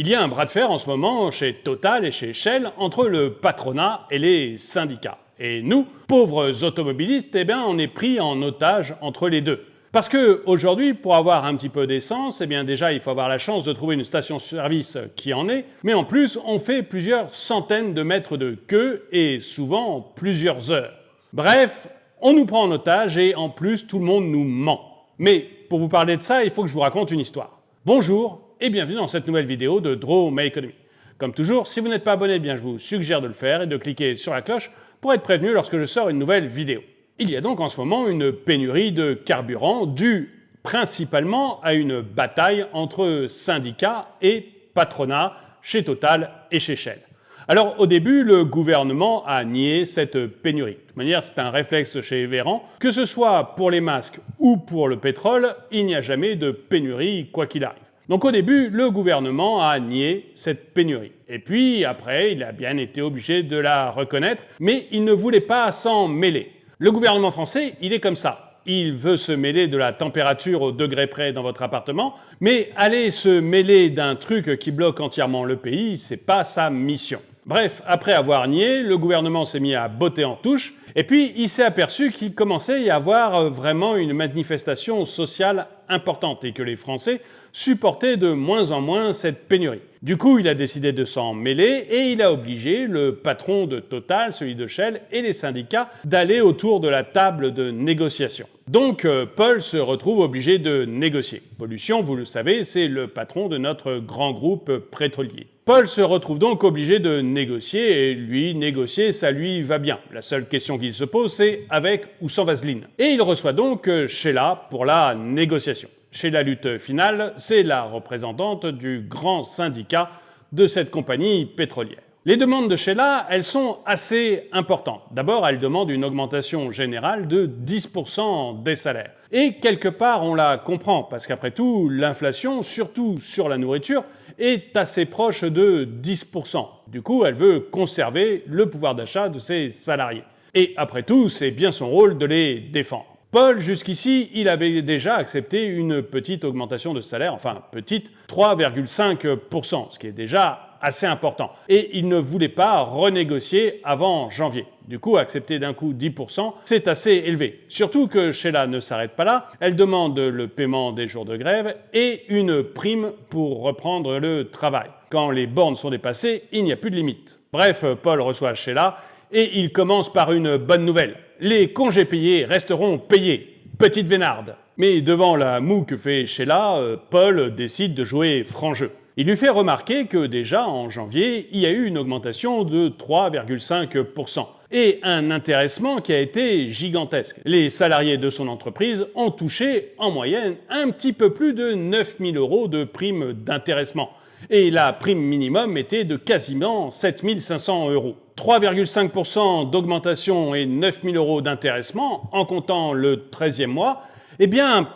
Il y a un bras de fer en ce moment chez Total et chez Shell entre le patronat et les syndicats. Et nous, pauvres automobilistes, on est pris en otage entre les deux. Parce que aujourd'hui, pour avoir un petit peu d'essence, déjà il faut avoir la chance de trouver une station-service qui en est, mais en plus on fait plusieurs centaines de mètres de queue et souvent plusieurs heures. Bref, on nous prend en otage et en plus tout le monde nous ment. Mais pour vous parler de ça, il faut que je vous raconte une histoire. Bonjour et bienvenue dans cette nouvelle vidéo de Draw My Economy. Comme toujours, si vous n'êtes pas abonné, je vous suggère de le faire et de cliquer sur la cloche pour être prévenu lorsque je sors une nouvelle vidéo. Il y a donc en ce moment une pénurie de carburant due principalement à une bataille entre syndicats et patronat chez Total et chez Shell. Alors au début, le gouvernement a nié cette pénurie. De toute manière, c'est un réflexe chez Véran. Que ce soit pour les masques ou pour le pétrole, il n'y a jamais de pénurie quoi qu'il arrive. Donc au début, le gouvernement a nié cette pénurie. Et puis après, il a bien été obligé de la reconnaître, mais il ne voulait pas s'en mêler. Le gouvernement français, il est comme ça. Il veut se mêler de la température au degré près dans votre appartement, mais aller se mêler d'un truc qui bloque entièrement le pays, c'est pas sa mission. Bref, après avoir nié, le gouvernement s'est mis à botter en touche, et puis il s'est aperçu qu'il commençait à y avoir vraiment une manifestation sociale importante et que les Français supportaient de moins en moins cette pénurie. Du coup, il a décidé de s'en mêler et il a obligé le patron de Total, celui de Shell et les syndicats d'aller autour de la table de négociation. Donc, Paul se retrouve obligé de négocier. Pollution, vous le savez, c'est le patron de notre grand groupe pétrolier. Paul se retrouve donc obligé de négocier et lui, négocier, ça lui va bien. La seule question qu'il se pose, c'est avec ou sans vaseline. Et il reçoit donc Sheila pour la négociation. Chez la lutte finale, c'est la représentante du grand syndicat de cette compagnie pétrolière. Les demandes de Sheila, elles sont assez importantes. D'abord, elle demande une augmentation générale de 10% des salaires. Et quelque part, on la comprend, parce qu'après tout, l'inflation, surtout sur la nourriture, est assez proche de 10%. Du coup, elle veut conserver le pouvoir d'achat de ses salariés. Et après tout, c'est bien son rôle de les défendre. Paul, jusqu'ici, il avait déjà accepté une petite augmentation de salaire, enfin petite, 3,5%, ce qui est déjà assez important. Et il ne voulait pas renégocier avant janvier. Du coup, accepter d'un coup 10%, c'est assez élevé. Surtout que Sheila ne s'arrête pas là, elle demande le paiement des jours de grève et une prime pour reprendre le travail. Quand les bornes sont dépassées, il n'y a plus de limite. Bref, Paul reçoit Sheila et il commence par une bonne nouvelle. Les congés payés resteront payés. Petite vénarde. Mais devant la moue que fait Sheila, Paul décide de jouer franc jeu. Il lui fait remarquer que déjà en janvier, il y a eu une augmentation de 3,5% et un intéressement qui a été gigantesque. Les salariés de son entreprise ont touché en moyenne un petit peu plus de 9 000 € de prime d'intéressement. Et la prime minimum était de quasiment 7 500 €. 3,5% d'augmentation et 9 000 € d'intéressement, en comptant le 13e mois,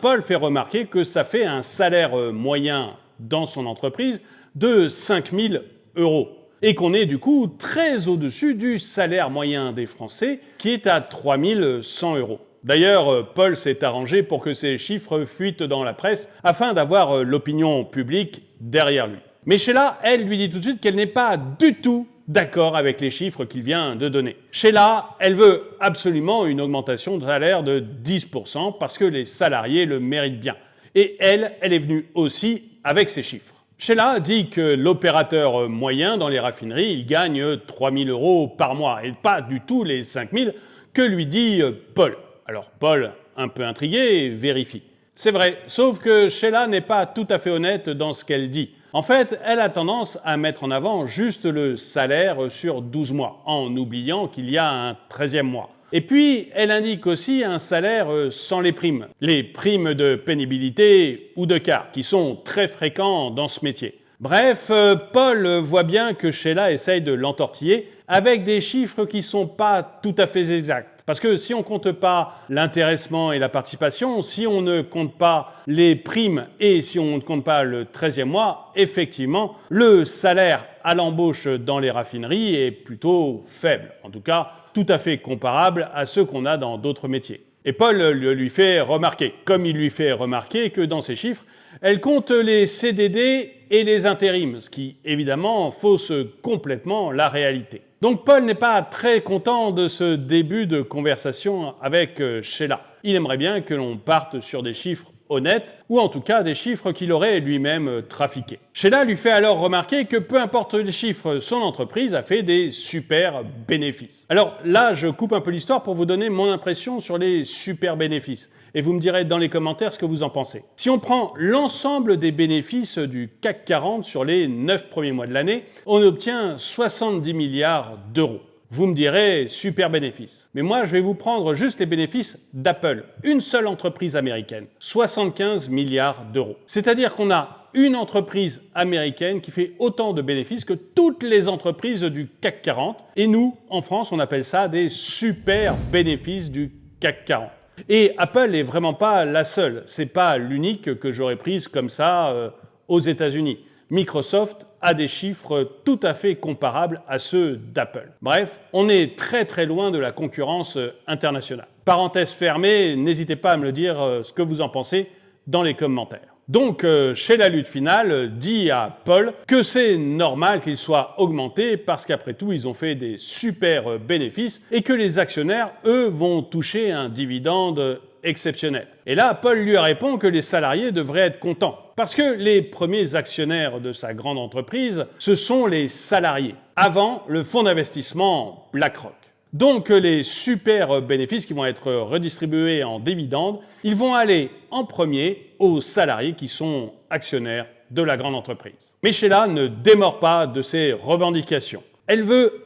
Paul fait remarquer que ça fait un salaire moyen dans son entreprise de 5 000 € et qu'on est du coup très au-dessus du salaire moyen des Français qui est à 3 100 €. D'ailleurs, Paul s'est arrangé pour que ces chiffres fuitent dans la presse afin d'avoir l'opinion publique derrière lui. Mais Sheila, elle, lui dit tout de suite qu'elle n'est pas du tout d'accord avec les chiffres qu'il vient de donner. Sheila, elle veut absolument une augmentation de salaire de 10% parce que les salariés le méritent bien. Et elle est venue aussi avec ces chiffres. Sheila dit que l'opérateur moyen dans les raffineries, il gagne 3 000 € par mois et pas du tout les 5 000 que lui dit Paul. Alors Paul, un peu intrigué, vérifie. C'est vrai, sauf que Sheila n'est pas tout à fait honnête dans ce qu'elle dit. En fait, elle a tendance à mettre en avant juste le salaire sur 12 mois, en oubliant qu'il y a un 13e mois. Et puis, elle indique aussi un salaire sans les primes de pénibilité ou de quart, qui sont très fréquents dans ce métier. Bref, Paul voit bien que Sheila essaye de l'entortiller avec des chiffres qui sont pas tout à fait exacts. Parce que si on compte pas l'intéressement et la participation, si on ne compte pas les primes et si on ne compte pas le 13e mois, effectivement, le salaire à l'embauche dans les raffineries est plutôt faible. En tout cas, tout à fait comparable à ceux qu'on a dans d'autres métiers. Et Paul lui fait remarquer, comme il lui fait remarquer que dans ces chiffres, elle compte les CDD et les intérims, ce qui évidemment fausse complètement la réalité. Donc Paul n'est pas très content de ce début de conversation avec Sheila. Il aimerait bien que l'on parte sur des chiffres honnêtes, ou en tout cas des chiffres qu'il aurait lui-même trafiqués. Sheila lui fait alors remarquer que peu importe les chiffres, son entreprise a fait des super bénéfices. Alors là, je coupe un peu l'histoire pour vous donner mon impression sur les super bénéfices. Et vous me direz dans les commentaires ce que vous en pensez. Si on prend l'ensemble des bénéfices du CAC 40 sur les 9 premiers mois de l'année, on obtient 70 milliards d'euros. Vous me direz, super bénéfice. Mais moi, je vais vous prendre juste les bénéfices d'Apple, une seule entreprise américaine, 75 milliards d'euros. C'est-à-dire qu'on a une entreprise américaine qui fait autant de bénéfices que toutes les entreprises du CAC 40. Et nous, en France, on appelle ça des super bénéfices du CAC 40. Et Apple n'est vraiment pas la seule. C'est pas l'unique que j'aurais prise comme ça aux États-Unis. Microsoft a des chiffres tout à fait comparables à ceux d'Apple. Bref, on est très très loin de la concurrence internationale. Parenthèse fermée, n'hésitez pas à me le dire ce que vous en pensez dans les commentaires. Donc, chez la lutte finale, dit à Paul que c'est normal qu'il soit augmenté parce qu'après tout, ils ont fait des super bénéfices et que les actionnaires, eux, vont toucher un dividende exceptionnel. Et là, Paul lui répond que les salariés devraient être contents parce que les premiers actionnaires de sa grande entreprise, ce sont les salariés, avant le fonds d'investissement BlackRock. Donc les super bénéfices qui vont être redistribués en dividendes, ils vont aller en premier aux salariés qui sont actionnaires de la grande entreprise. Mais Sheila ne démord pas de ses revendications. Elle veut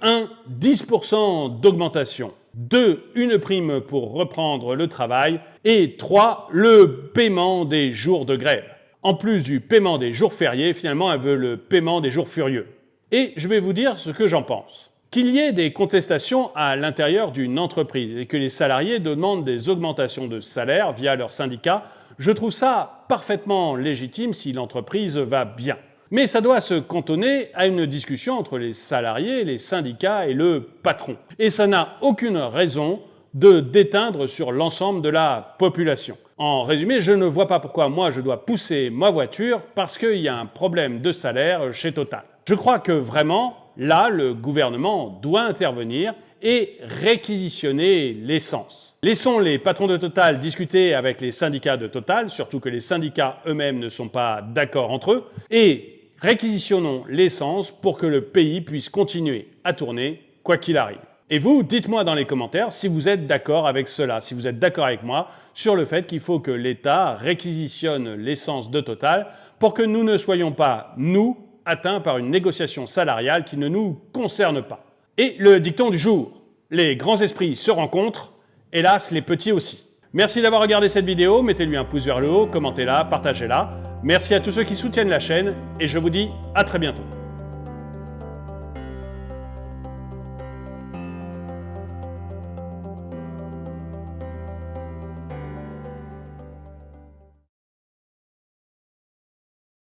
10% d'augmentation, 2, une prime pour reprendre le travail et 3, le paiement des jours de grève. En plus du paiement des jours fériés, finalement, elle veut le paiement des jours furieux. Et je vais vous dire ce que j'en pense. Qu'il y ait des contestations à l'intérieur d'une entreprise et que les salariés demandent des augmentations de salaire via leur syndicat, je trouve ça parfaitement légitime si l'entreprise va bien. Mais ça doit se cantonner à une discussion entre les salariés, les syndicats et le patron. Et ça n'a aucune raison de d'éteindre sur l'ensemble de la population. En résumé, je ne vois pas pourquoi moi je dois pousser ma voiture parce qu'il y a un problème de salaire chez Total. Je crois que vraiment, là, le gouvernement doit intervenir et réquisitionner l'essence. Laissons les patrons de Total discuter avec les syndicats de Total, surtout que les syndicats eux-mêmes ne sont pas d'accord entre eux, et réquisitionnons l'essence pour que le pays puisse continuer à tourner quoi qu'il arrive. Et vous, dites-moi dans les commentaires si vous êtes d'accord avec cela, si vous êtes d'accord avec moi sur le fait qu'il faut que l'État réquisitionne l'essence de Total pour que nous ne soyons pas, nous, atteints par une négociation salariale qui ne nous concerne pas. Et le dicton du jour, les grands esprits se rencontrent, hélas les petits aussi. Merci d'avoir regardé cette vidéo, mettez-lui un pouce vers le haut, commentez-la, partagez-la. Merci à tous ceux qui soutiennent la chaîne et je vous dis à très bientôt.